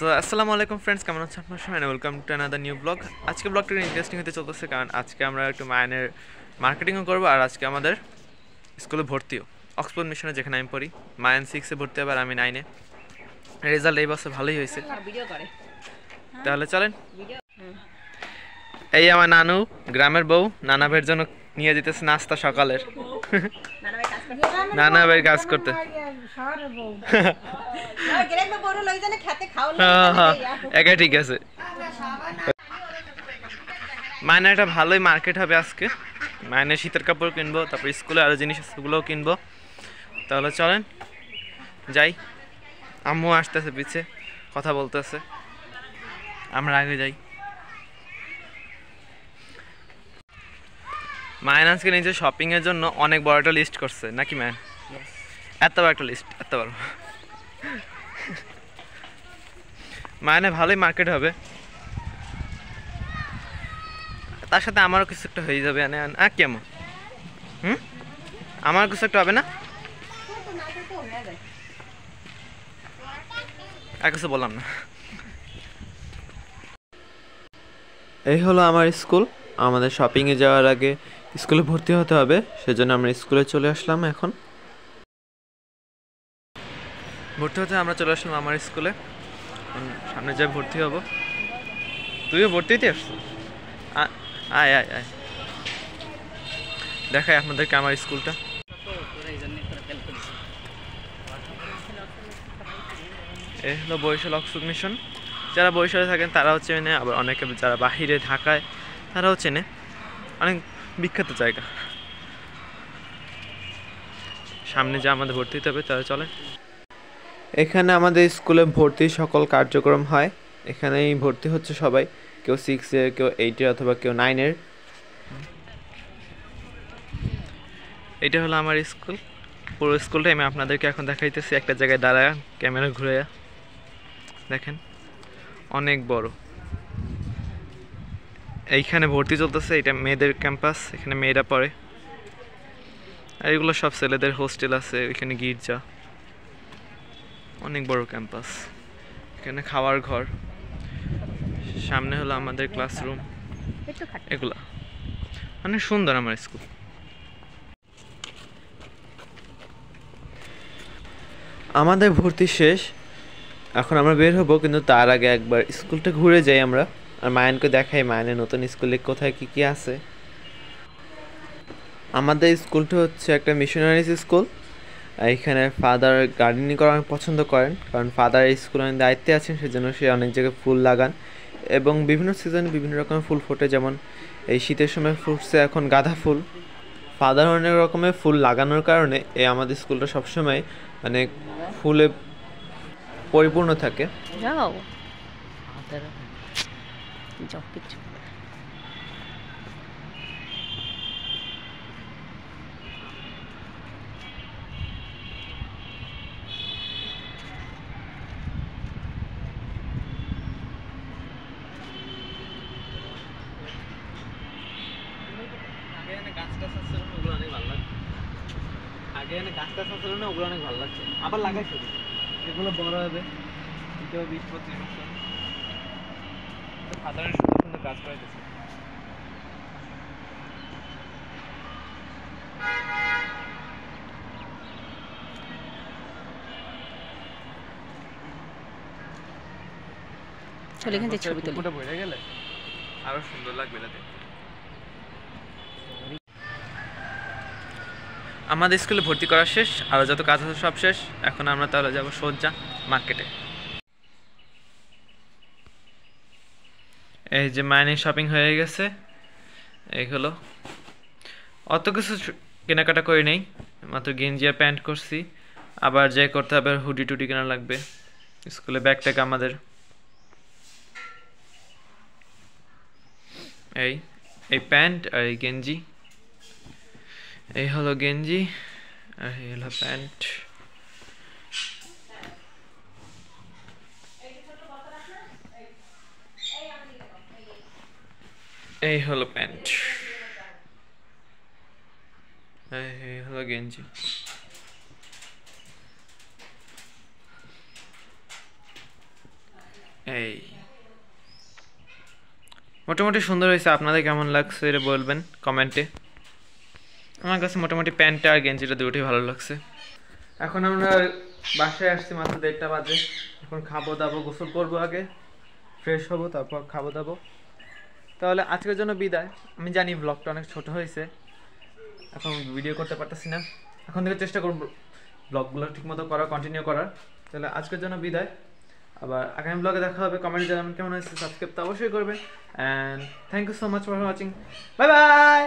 So আসসালামু আলাইকুম friends, কেমন আছেন আপনার সবাই? Welcome to another new blog. আজকে ব্লগটা ইন্টারেস্টিং হতে চলতেছে, কারণ আজকে আমরা একটু মায়ানের মার্কেটিংও করবো, আর আজকে আমাদের স্কুলে ভর্তিও, অক্সফোর্ড মিশনে যেখানে আমি পড়ি। মায়ান 6-এ ভর্তি হবে আর আমি 9-এ। রেজাল্ট এই বছর ভালোই হয়েছে। তাহলে চলেন। এই আমার নানু, গ্রামের বউ, নানা ভাইয়ের জন্য নিয়ে যেতেছে নাস্তা সকালের। নানা ভাই কাজ করতে একা ঠিক আছে। মায়ের একটা ভালোই মার্কেট হবে আজকে। মায়ের শীতের কাপড় কিনবো, তারপর স্কুলে আরো জিনিস সেগুলোও কিনবো। তাহলে চলেন যাই। আম্মু আসতেছে পিছে, কথা বলতেছে, আমরা আগে যাই। মায়ের আজকে নিজের শপিং এর জন্য অনেক বড় একটা লিস্ট করছে নাকি ম্যান? এত বড় একটা লিস্ট, এত বড়। মায়ানে ভালোই মার্কেট হবে, তার সাথে আমারও কিছু একটা হয়ে যাবে। কেমন আমার কিছু একটা হবে না, আর কিছু বললাম না। এই হলো আমার স্কুল। আমাদের শপিংয়ে যাওয়ার আগে স্কুলে ভর্তি হতে হবে, সেজন্য আমরা স্কুলে চলে আসলাম। এখন ভর্তি হতে আমরা চলে আসলাম আমার স্কুলে। সামনে যাই ভর্তি হব। তুইও ভর্তি হতে আসছিস? আয় আয় আয়, দেখাই আপনাদেরকে আমার স্কুলটা। এই হলো বরিশাল অক্সফোর্ড মিশন। যারা বরিশালে থাকেন তারাও চেনে, আবার অনেকে যারা বাহিরে ঢাকায় তারাও চেনে। অনেক বিখ্যাত জায়গা। সামনে যা আমাদের ভর্তি হতে হবে, তাহলে চলে। এখানে আমাদের স্কুলে ভর্তির সকল কার্যক্রম হয়। এখানেই ভর্তি হচ্ছে সবাই, কেউ 6-এর, কেউ 8-এর, অথবা কেউ 9-এর। এটা হলো আমার স্কুল। পুরো স্কুলটাই আমি আপনাদেরকে এখন দেখাইতেছি একটা জায়গায় দাঁড়ায়, ক্যামেরা ঘুরে। দেখেন অনেক বড়। এইখানে ভর্তি চলতেছে, এটা মেয়েদের ক্যাম্পাস, এখানে মেয়েরা পড়ে। আর এগুলো সব ছেলেদের হোস্টেল আছে, এখানে গির্জা। অনেক বড় ক্যাম্পাস, এখানে খাওয়ার ঘর। সামনে হলো আমাদের ক্লাসরুম। এগুলা অনেক সুন্দর আমার স্কুল। আমাদের ভর্তি শেষ, এখন আমরা বের হবো, কিন্তু তার আগে একবার স্কুলটা ঘুরে যাই আমরা, আর মায়ানকে দেখাই মায়ানের নতুন স্কুলে কোথায় কি কি আছে। আমাদের স্কুলটা হচ্ছে একটা মিশনারিজ স্কুল। এখানে ফাদার গার্ডেনিং করা অনেক পছন্দ করেন, কারণ ফাদার স্কুলে অনেক দায়িত্বে আছেন, সেজন্য সে অনেক জায়গায় ফুল লাগান এবং বিভিন্ন সিজনে বিভিন্ন রকমের ফুল ফোটে। যেমন এই শীতের সময় ফুটছে এখন গাঁদা ফুল। ফাদার অনেক রকমের ফুল লাগানোর কারণে এই আমাদের স্কুলটা সবসময় মানে ফুলে পরিপূর্ণ থাকে। ওগুলো অনেক ভালো লাগছে, আবার লাগাইছে। এগুলো বড় হবে 20-25 বছর। সাধারণ সুন্দর সুন্দর গাছ করাইতেছে। চলে এখান থেকে ছবি তুলি, ফটো বইরা গেলে আরো সুন্দর লাগবে এটাতে। আমাদের স্কুলে ভর্তি করা শেষ, আর যত কাজ আছে সব শেষ। এখন আমরা তাহলে যাবো সোজা মার্কেটে। এই যে মাইনিং শপিং হয়ে গেছে। এইগুলো অত কিছু কেনাকাটা করি নেই, মাত্র গেঞ্জি আর প্যান্ট করছি। আবার যে করতে হবে হুডি টুডি কেনা লাগবে, স্কুলে ব্যাগ ট্যাগ আমাদের। এই এই প্যান্ট আর এই গেঞ্জি। এই হলো গেঞ্জি আর এই হলো প্যান্ট। এই হলো প্যান্ট, এই হলো গেঞ্জি। এই মোটামুটি সুন্দর হয়েছে, আপনাদের কেমন লাগছে এটা বলবেন কমেন্টে। আমার কাছে মোটামুটি প্যান্টটা আর গেঞ্জিটা দুটোই ভালো লাগছে। এখন আমরা বাসায় আসছি, মাত্র 1:30 বাজে। এখন খাবো দাবো, গোসল করবো, আগে ফ্রেশ হবো, তারপর খাবো দাবো। তাহলে আজকের জন্য বিদায়। আমি জানি ব্লগটা অনেক ছোট হয়েছে, এখন ভিডিও করতে পারতেছি না, এখন থেকে চেষ্টা করবো ব্লগগুলো ঠিকমতো করার, কন্টিনিউ করার। তাহলে আজকের জন্য বিদায়, আবার আগামী ব্লগে দেখা হবে। কমেন্ট জানাবেন কেমন হয়েছে, সাবস্ক্রাইব তো অবশ্যই করবেন। And thank you so much for watching, bye by.